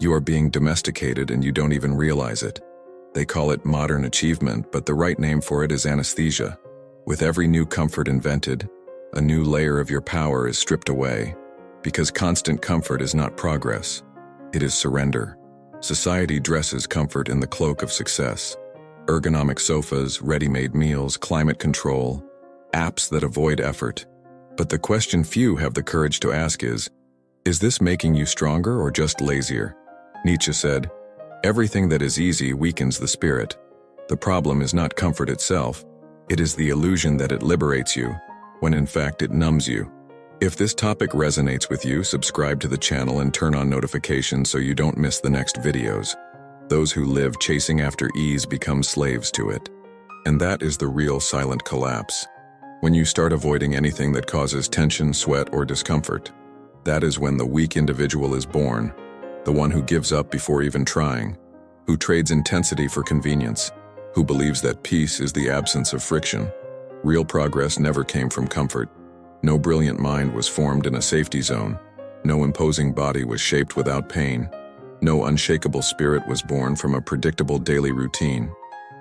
You are being domesticated and you don't even realize it. They call it modern achievement, but the right name for it is anesthesia. With every new comfort invented, a new layer of your power is stripped away, because constant comfort is not progress. It is surrender. Society dresses comfort in the cloak of success. Ergonomic sofas, ready-made meals, climate control, apps that avoid effort. But the question few have the courage to ask is this making you stronger or just lazier? Nietzsche said, "Everything that is easy weakens the spirit." The problem is not comfort itself, it is the illusion that it liberates you, when in fact it numbs you. If this topic resonates with you, subscribe to the channel and turn on notifications so you don't miss the next videos. Those who live chasing after ease become slaves to it. And that is the real silent collapse. When you start avoiding anything that causes tension, sweat, or discomfort, that is when the weak individual is born, the one who gives up before even trying, who trades intensity for convenience, who believes that peace is the absence of friction. Real progress never came from comfort. No brilliant mind was formed in a safety zone. No imposing body was shaped without pain. No unshakable spirit was born from a predictable daily routine.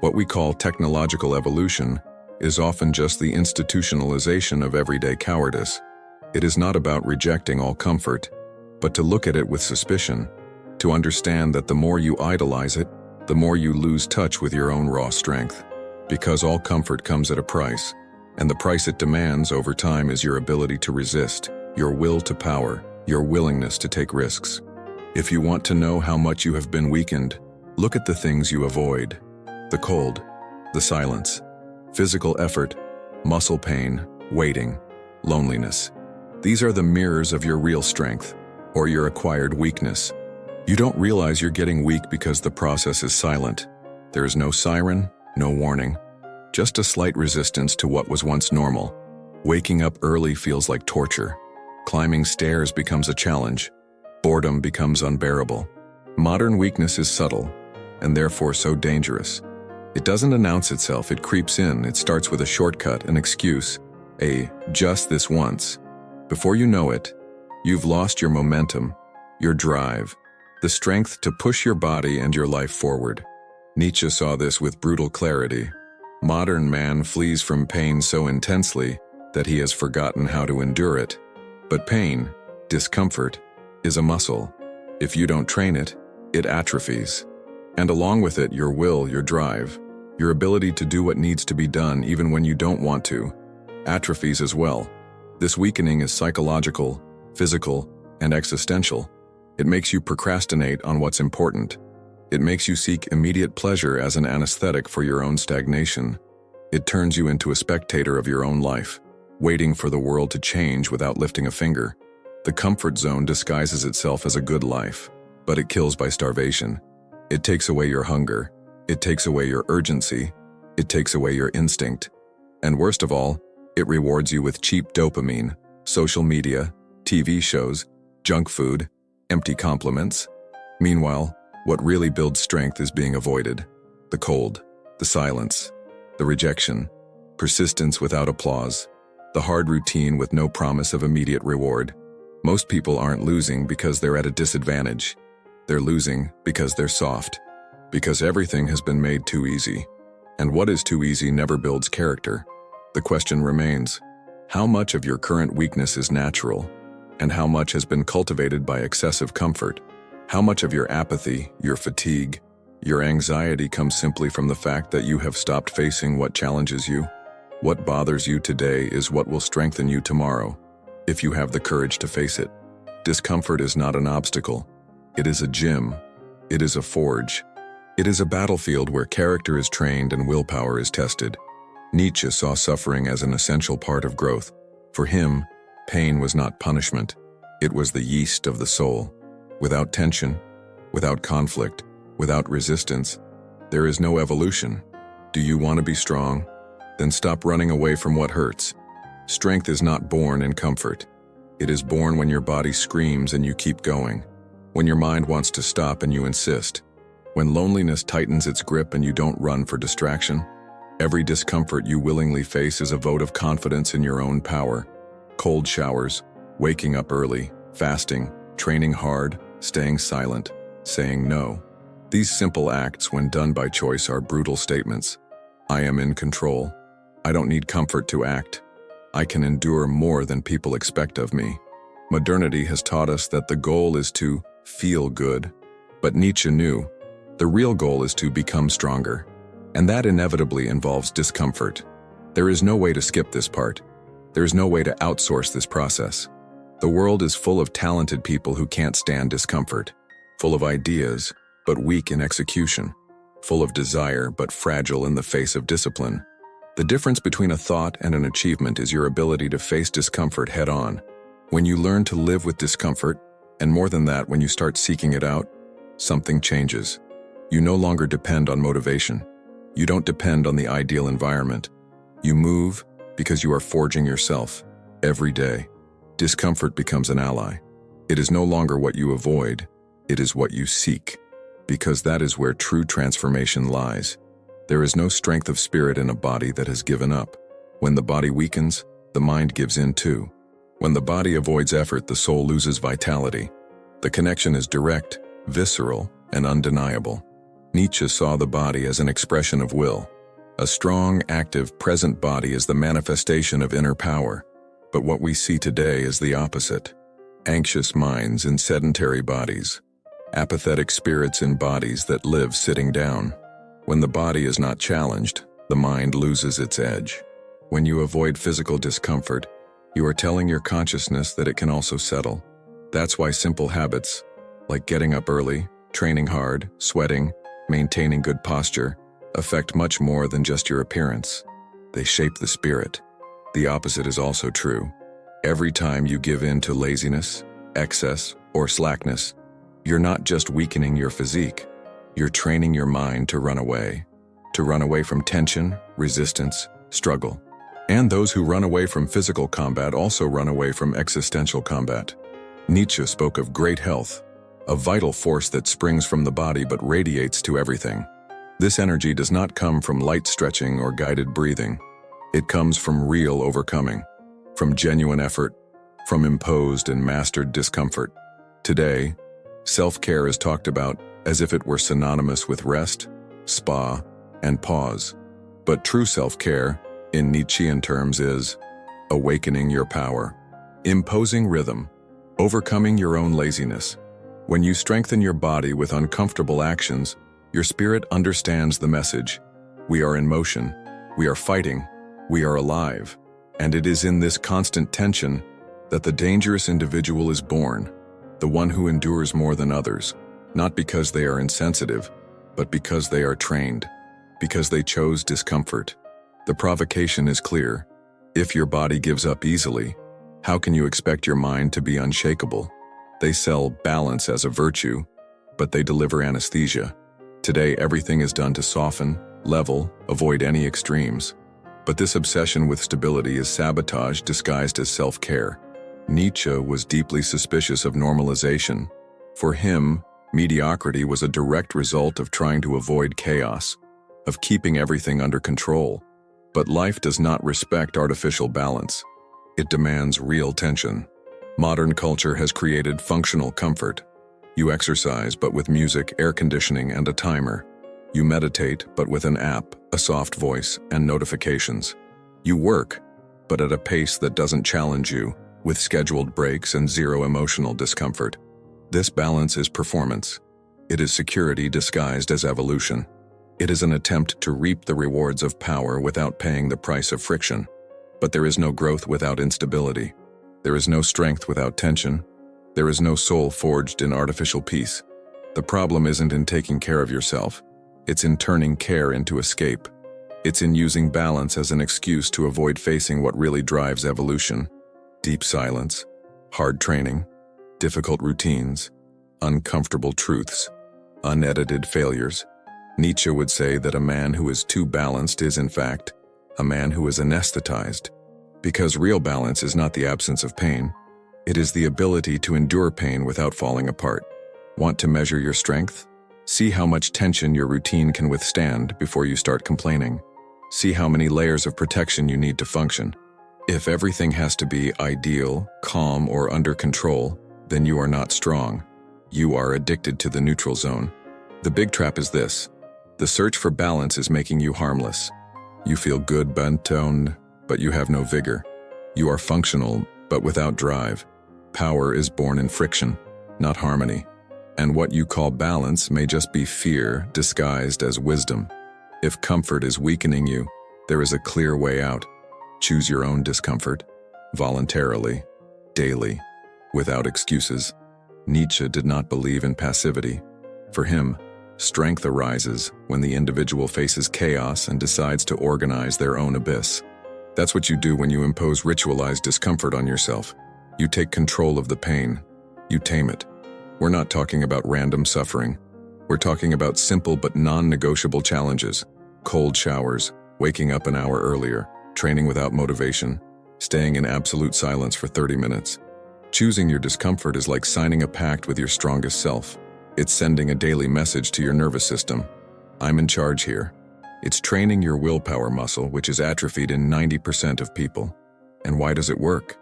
What we call technological evolution is often just the institutionalization of everyday cowardice. It is not about rejecting all comfort, but to look at it with suspicion, to understand that the more you idolize it, the more you lose touch with your own raw strength. Because all comfort comes at a price, and the price it demands over time is your ability to resist, your will to power, your willingness to take risks. If you want to know how much you have been weakened, look at the things you avoid. The cold, the silence, physical effort, muscle pain, waiting, loneliness. These are the mirrors of your real strength, or your acquired weakness. You don't realize you're getting weak because the process is silent. There is no siren, no warning, just a slight resistance to what was once normal. Waking up early feels like torture. Climbing stairs becomes a challenge. Boredom becomes unbearable. Modern weakness is subtle, and therefore so dangerous. It doesn't announce itself, it creeps in. It starts with a shortcut, an excuse, a just this once. Before you know it, you've lost your momentum, your drive, the strength to push your body and your life forward. Nietzsche saw this with brutal clarity. Modern man flees from pain so intensely that he has forgotten how to endure it. But pain, discomfort, is a muscle. If you don't train it, it atrophies. And along with it, your will, your drive, your ability to do what needs to be done even when you don't want to, atrophies as well. This weakening is psychological, physical, and existential. It makes you procrastinate on what's important. It makes you seek immediate pleasure as an anesthetic for your own stagnation. It turns you into a spectator of your own life, waiting for the world to change without lifting a finger. The comfort zone disguises itself as a good life, but it kills by starvation. It takes away your hunger. It takes away your urgency. It takes away your instinct. And worst of all, it rewards you with cheap dopamine, social media, TV shows, junk food, empty compliments. Meanwhile, what really builds strength is being avoided. The cold, the silence, the rejection, persistence without applause, the hard routine with no promise of immediate reward. Most people aren't losing because they're at a disadvantage. They're losing because they're soft, because everything has been made too easy. And what is too easy never builds character. The question remains, how much of your current weakness is natural, and how much has been cultivated by excessive comfort? How much of your apathy, your fatigue, your anxiety comes simply from the fact that you have stopped facing what challenges you? What bothers you today is what will strengthen you tomorrow, if you have the courage to face it. Discomfort is not an obstacle. It is a gym. It is a forge. It is a battlefield where character is trained and willpower is tested. Nietzsche saw suffering as an essential part of growth. For him, pain was not punishment. It was the yeast of the soul. Without tension, without conflict, without resistance, there is no evolution. Do you want to be strong? Then stop running away from what hurts. Strength is not born in comfort. It is born when your body screams and you keep going. When your mind wants to stop and you insist. When loneliness tightens its grip and you don't run for distraction. Every discomfort you willingly face is a vote of confidence in your own power. Cold showers, waking up early, fasting, training hard, staying silent. saying no. These simple acts, when done by choice, are brutal statements. I am in control. I don't need comfort to act. I can endure more than people expect of me. Modernity has taught us that the goal is to feel good, but Nietzsche knew the real goal is to become stronger, and that inevitably involves discomfort. There is no way to skip this part. There is no way to outsource this process. The world is full of talented people who can't stand discomfort, full of ideas, but weak in execution, full of desire, but fragile in the face of discipline. The difference between a thought and an achievement is your ability to face discomfort head-on. When you learn to live with discomfort, and more than that, when you start seeking it out, something changes. You no longer depend on motivation. You don't depend on the ideal environment. You move because you are forging yourself every day. Discomfort becomes an ally. It is no longer what you avoid, it is what you seek, because that is where true transformation lies. There is no strength of spirit in a body that has given up. When the body weakens, the mind gives in too. When the body avoids effort, the soul loses vitality. The connection is direct, visceral, and undeniable. Nietzsche saw the body as an expression of will. A strong, active, present body is the manifestation of inner power. But what we see today is the opposite. Anxious minds in sedentary bodies. Apathetic spirits in bodies that live sitting down. When the body is not challenged, the mind loses its edge. When you avoid physical discomfort, you are telling your consciousness that it can also settle. That's why simple habits, like getting up early, training hard, sweating, maintaining good posture, affect much more than just your appearance. They shape the spirit. The opposite is also true. Every time you give in to laziness, excess, or slackness, you're not just weakening your physique, you're training your mind to run away from tension, resistance, struggle. And those who run away from physical combat also run away from existential combat. Nietzsche spoke of great health, a vital force that springs from the body but radiates to everything. This energy does not come from light stretching or guided breathing. It comes from real overcoming, from genuine effort, from imposed and mastered discomfort. Today, self-care is talked about as if it were synonymous with rest, spa, and pause. But true self-care, in Nietzschean terms, is awakening your power, imposing rhythm, overcoming your own laziness. When you strengthen your body with uncomfortable actions, your spirit understands the message. We are in motion, we are fighting, we are alive. And it is in this constant tension that the dangerous individual is born, the one who endures more than others, not because they are insensitive, but because they are trained, because they chose discomfort. The provocation is clear. If your body gives up easily, how can you expect your mind to be unshakable? They sell balance as a virtue, but they deliver anesthesia. Today, everything is done to soften, level, avoid any extremes. But this obsession with stability is sabotage disguised as self-care. Nietzsche was deeply suspicious of normalization. For him, mediocrity was a direct result of trying to avoid chaos, of keeping everything under control. But life does not respect artificial balance. It demands real tension. Modern culture has created functional comfort. You exercise, but with music, air conditioning, and a timer. You meditate, but with an app, a soft voice, and notifications. You work, but at a pace that doesn't challenge you, with scheduled breaks and zero emotional discomfort. This balance is performance. It is security disguised as evolution. It is an attempt to reap the rewards of power without paying the price of friction. But there is no growth without instability. There is no strength without tension. There is no soul forged in artificial peace. The problem isn't in taking care of yourself. It's in turning care into escape. It's in using balance as an excuse to avoid facing what really drives evolution. Deep silence, hard training, difficult routines, uncomfortable truths, unedited failures. Nietzsche would say that a man who is too balanced is, in fact, a man who is anesthetized. Because real balance is not the absence of pain. It is the ability to endure pain without falling apart. Want to measure your strength? See how much tension your routine can withstand before you start complaining. See how many layers of protection you need to function. If everything has to be ideal, calm, or under control, then you are not strong. You are addicted to the neutral zone. The big trap is this. The search for balance is making you harmless. You feel good bent-toned, but you have no vigor. You are functional, but without drive. Power is born in friction, not harmony. And what you call balance may just be fear disguised as wisdom. If comfort is weakening you, there is a clear way out. Choose your own discomfort, voluntarily, daily, without excuses. Nietzsche did not believe in passivity. For him, strength arises when the individual faces chaos and decides to organize their own abyss. That's what you do when you impose ritualized discomfort on yourself. You take control of the pain. You tame it. We're not talking about random suffering. We're talking about simple but non-negotiable challenges. Cold showers, waking up an hour earlier, training without motivation, staying in absolute silence for 30 minutes. Choosing your discomfort is like signing a pact with your strongest self. It's sending a daily message to your nervous system. I'm in charge here. It's training your willpower muscle, which is atrophied in 90% of people. And why does it work?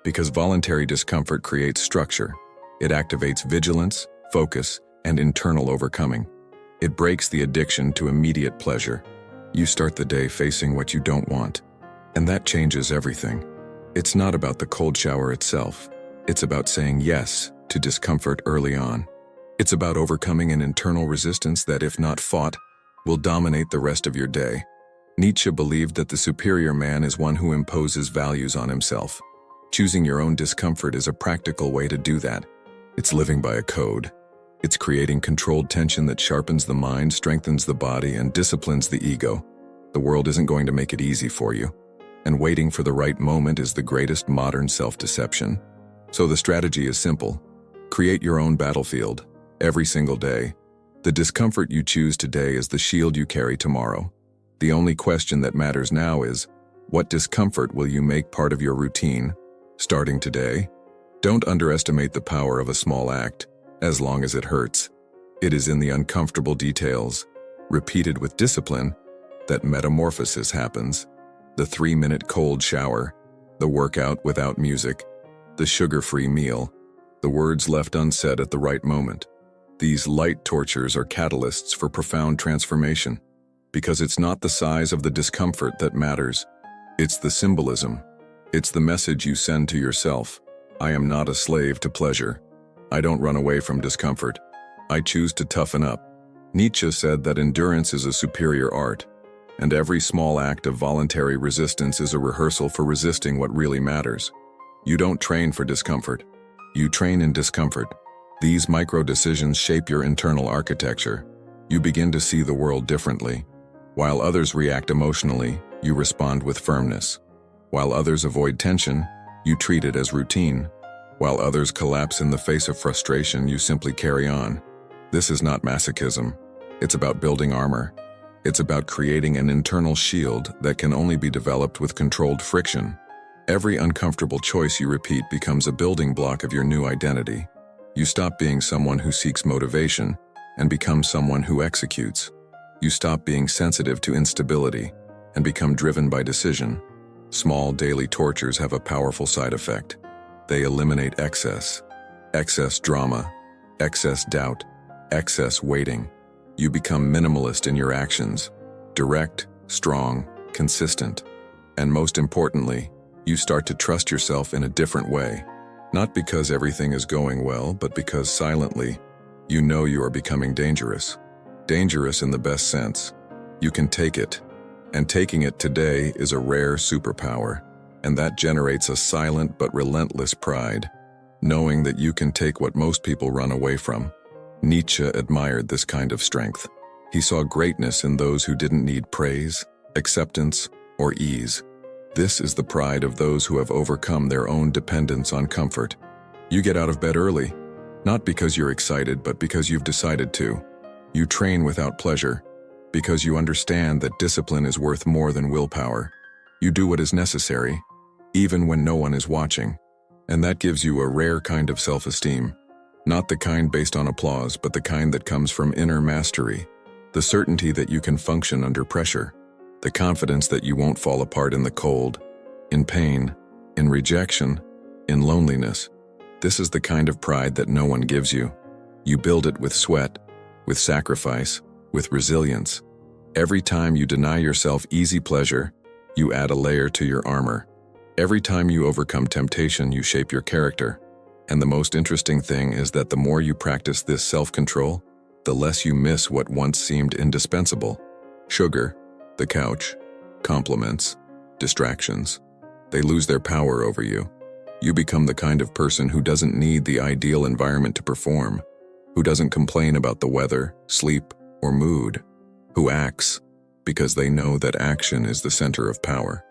Because voluntary discomfort creates structure. It activates vigilance, focus, and internal overcoming. It breaks the addiction to immediate pleasure. You start the day facing what you don't want. And that changes everything. It's not about the cold shower itself. It's about saying yes to discomfort early on. It's about overcoming an internal resistance that, if not fought, will dominate the rest of your day. Nietzsche believed that the superior man is one who imposes values on himself. Choosing your own discomfort is a practical way to do that. It's living by a code. It's creating controlled tension that sharpens the mind, strengthens the body, and disciplines the ego. The world isn't going to make it easy for you. And waiting for the right moment is the greatest modern self-deception. So the strategy is simple. Create your own battlefield, every single day. The discomfort you choose today is the shield you carry tomorrow. The only question that matters now is, what discomfort will you make part of your routine, starting today? Don't underestimate the power of a small act, as long as it hurts. It is in the uncomfortable details, repeated with discipline, that metamorphosis happens. The 3-minute cold shower, the workout without music, the sugar-free meal, the words left unsaid at the right moment. These light tortures are catalysts for profound transformation, because it's not the size of the discomfort that matters. It's the symbolism. It's the message you send to yourself. I am not a slave to pleasure. I don't run away from discomfort. I choose to toughen up. Nietzsche said that endurance is a superior art, and every small act of voluntary resistance is a rehearsal for resisting what really matters. You don't train for discomfort. You train in discomfort. These micro-decisions shape your internal architecture. You begin to see the world differently. While others react emotionally, you respond with firmness. While others avoid tension, you treat it as routine. While others collapse in the face of frustration, you simply carry on. This is not masochism. It's about building armor. It's about creating an internal shield that can only be developed with controlled friction. Every uncomfortable choice you repeat becomes a building block of your new identity. You stop being someone who seeks motivation and become someone who executes. You stop being sensitive to instability and become driven by decision. Small daily tortures have a powerful side effect. They eliminate excess drama, excess doubt, excess waiting. You become minimalist in your actions, direct, strong, consistent. And most importantly, you start to trust yourself in a different way. Not because everything is going well, but because silently, you know you are becoming dangerous. Dangerous in the best sense. You can take it. And taking it today is a rare superpower. And that generates a silent but relentless pride, knowing that you can take what most people run away from. Nietzsche admired this kind of strength. He saw greatness in those who didn't need praise, acceptance, or ease. This is the pride of those who have overcome their own dependence on comfort. You get out of bed early, not because you're excited, but because you've decided to. You train without pleasure, because you understand that discipline is worth more than willpower. You do what is necessary, even when no one is watching. And that gives you a rare kind of self-esteem. Not the kind based on applause, but the kind that comes from inner mastery. The certainty that you can function under pressure. The confidence that you won't fall apart in the cold, in pain, in rejection, in loneliness. This is the kind of pride that no one gives you. You build it with sweat, with sacrifice, with resilience. Every time you deny yourself easy pleasure, you add a layer to your armor. Every time you overcome temptation, you shape your character. And the most interesting thing is that the more you practice this self-control, the less you miss what once seemed indispensable. Sugar, the couch, compliments, distractions. They lose their power over you. You become the kind of person who doesn't need the ideal environment to perform, who doesn't complain about the weather, sleep, or mood, who acts because they know that action is the center of power.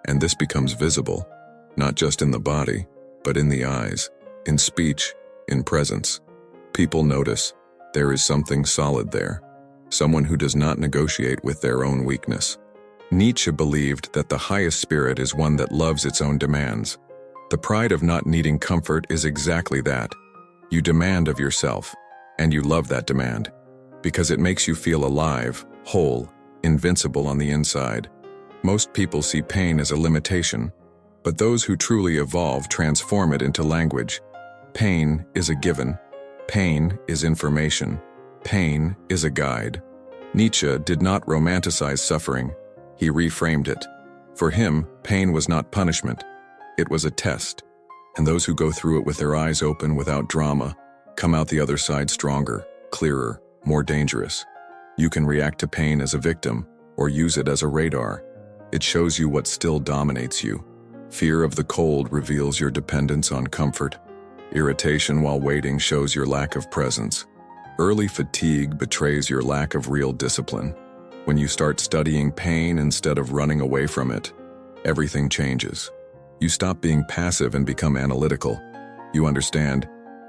And this becomes visible, not just in the body, but in the eyes, in speech, in presence. People notice there is something solid there, someone who does not negotiate with their own weakness. Nietzsche believed that the highest spirit is one that loves its own demands. The pride of not needing comfort is exactly that. You demand of yourself, and you love that demand, because it makes you feel alive, whole, invincible on the inside. Most people see pain as a limitation, but those who truly evolve transform it into language. Pain is a given. Pain is information. Pain is a guide. Nietzsche did not romanticize suffering. He reframed it. For him, pain was not punishment. It was a test. And those who go through it with their eyes open without drama come out the other side stronger, clearer, more dangerous. You can react to pain as a victim or use it as a radar. It shows you what still dominates you. Fear of the cold reveals your dependence on comfort. Irritation while waiting shows your lack of presence. Early fatigue betrays your lack of real discipline. When you start studying pain instead of running away from it, everything changes. You stop being passive and become analytical. You understand,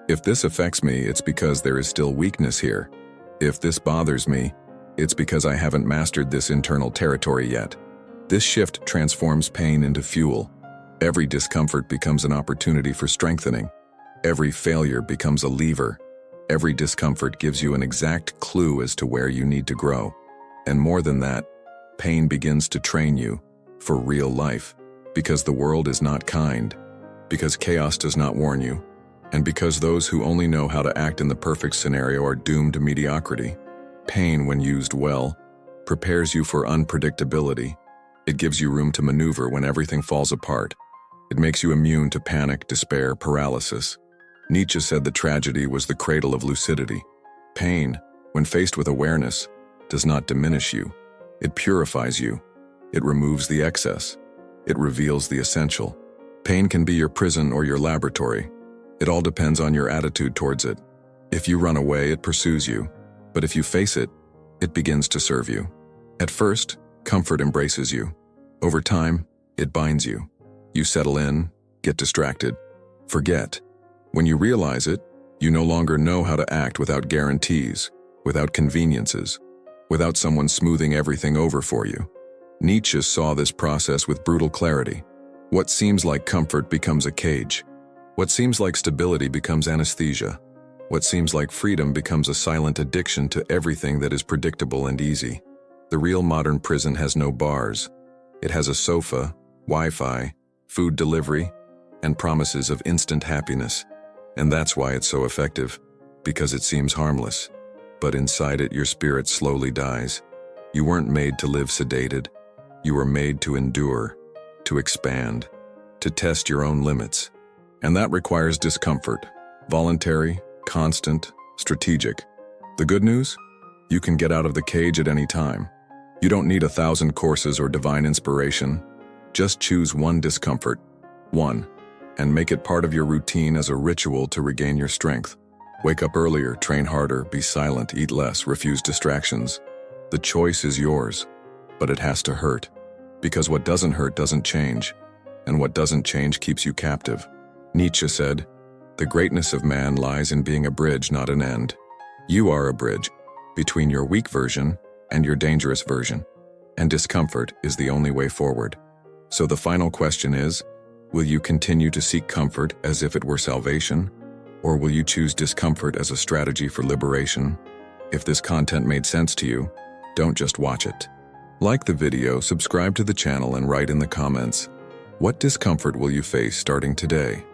if this affects me, it's because there is still weakness here. If this bothers me, it's because I haven't mastered this internal territory yet. This shift transforms pain into fuel. Every discomfort becomes an opportunity for strengthening. Every failure becomes a lever. Every discomfort gives you an exact clue as to where you need to grow. And more than that, pain begins to train you for real life. Because the world is not kind. Because chaos does not warn you. And because those who only know how to act in the perfect scenario are doomed to mediocrity. Pain, when used well, prepares you for unpredictability. It gives you room to maneuver when everything falls apart. It makes you immune to panic, despair, paralysis. Nietzsche said the tragedy was the cradle of lucidity. Pain, when faced with awareness, does not diminish you. It purifies you. It removes the excess. It reveals the essential. Pain can be your prison or your laboratory. It all depends on your attitude towards it. If you run away, it pursues you. But if you face it, it begins to serve you. At first, comfort embraces you. Over time, it binds you. You settle in, get distracted, forget. When you realize it, you no longer know how to act without guarantees, without conveniences, without someone smoothing everything over for you. Nietzsche saw this process with brutal clarity. What seems like comfort becomes a cage. What seems like stability becomes anesthesia. What seems like freedom becomes a silent addiction to everything that is predictable and easy. The real modern prison has no bars. It has a sofa, Wi-Fi, food delivery, and promises of instant happiness. And that's why it's so effective, because it seems harmless. But inside it, your spirit slowly dies. You weren't made to live sedated. You were made to endure, to expand, to test your own limits. And that requires discomfort, voluntary, constant, strategic. The good news? You can get out of the cage at any time. You don't need 1,000 courses or divine inspiration. Just choose one discomfort, one, and make it part of your routine as a ritual to regain your strength. Wake up earlier, train harder, be silent, eat less, refuse distractions. The choice is yours, but it has to hurt. Because what doesn't hurt doesn't change, and what doesn't change keeps you captive. Nietzsche said, "The greatness of man lies in being a bridge, not an end." You are a bridge between your weak version and your dangerous version, and discomfort is the only way forward. So the final question is, will you continue to seek comfort as if it were salvation, or will you choose discomfort as a strategy for liberation? If this content made sense to you, don't just watch it. Like the video, subscribe to the channel, and write in the comments, what discomfort will you face starting today?